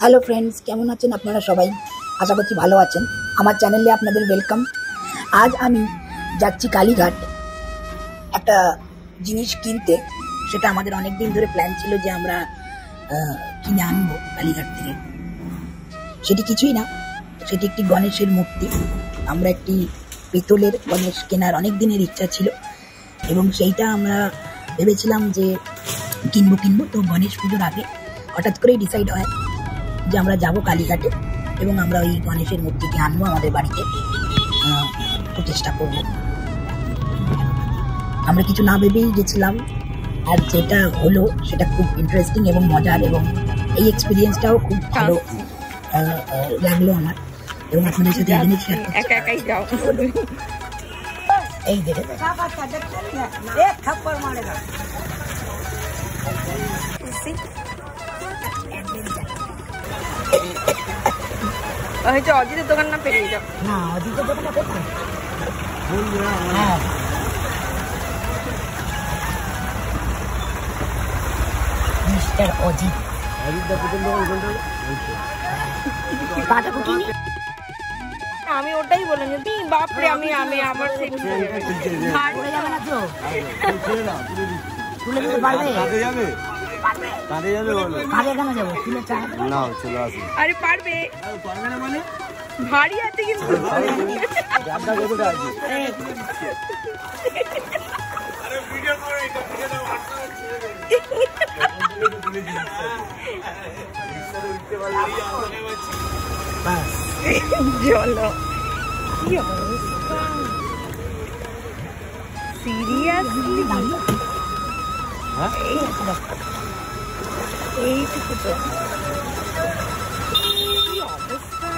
Hello friends, কেমন আছেন আপনারা সবাই? আশা করছি ভালো আছেন। আমার চ্যানেলে আপনাদের ওয়েলকাম। আজ আমি যাচ্ছি কালীঘাট একটা জিনিস কিনতে। সেটা আমাদের অনেক দিন ধরে প্ল্যান ছিল যে আমরা কিনে আনবো কালীঘাট থেকে। সেটি কিছুই না, সেটি একটি গণেশের মূর্তি। আমরা একটি পিতলের গণেশ কেনার অনেক দিনের ইচ্ছা ছিল এবং সেইটা আমরা ভেবেছিলাম যে কিনবো। তো গণেশ পুজোর আগে হঠাৎ করেই ডিসাইড হয় যে আমরা যাব কালীঘাটে এবং আমরা ওই গণেশের মূর্তিকে আনবো আমাদের বাড়িতে, প্রতিষ্ঠা করবো। আমরা কিছু না ভেবেই গেছিলাম, আর যেটা হলো সেটা খুব ইন্টারেস্টিং এবং মজার, এবং এই এক্সপিরিয়েন্সটাও খুব ভালো লাগলো আমার। এবং আপনাদের সাথে এই দেখে অজিতের দোকান না পেরিয়ে যাও না, অজিতের দোকানটা করতে হ্যাঁ মিস্টার অজিত আমি ওটাই বললাম যে বাপরে আমি আমার তুলে দিতে পারবে? আরে পারবে না মানে ভারী আছে কিন্তু চলো কি অবস্থা সিরিয়াসলি এইটুকু তো কি অবস্থা।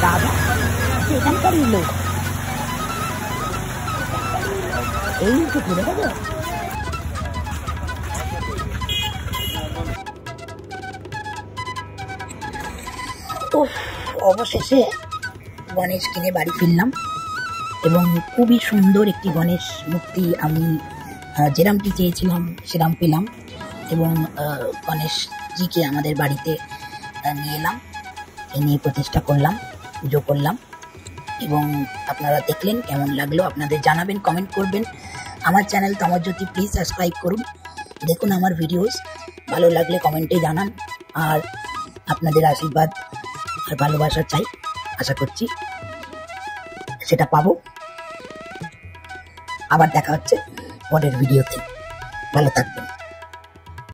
দাদা এখানকারই লোক, এইটুকু দেখা যায়। অবশেষে গণেশ কিনে বাড়ি ফিরলাম এবং খুবই সুন্দর একটি গণেশ মূর্তি আমি যেরামটি চেয়েছিলাম সেরাম পেলাম এবং গণেশজিকে আমাদের বাড়িতে নিয়ে এলাম, এনে প্রতিষ্ঠা করলাম, পুজো করলাম এবং আপনারা দেখলেন। কেমন লাগলো আপনাদের জানাবেন, কমেন্ট করবেন। আমার চ্যানেল তমরজ্যোতি প্লিজ সাবস্ক্রাইব করুন, দেখুন আমার ভিডিওস। ভালো লাগলে কমেন্টে জানান, আর আপনাদের আশীর্বাদ আর ভালোবাসা চাই। আশা করছি সেটা পাবো। আবার দেখা হচ্ছে পরের ভিডিওতে। ভালো থাকবেন।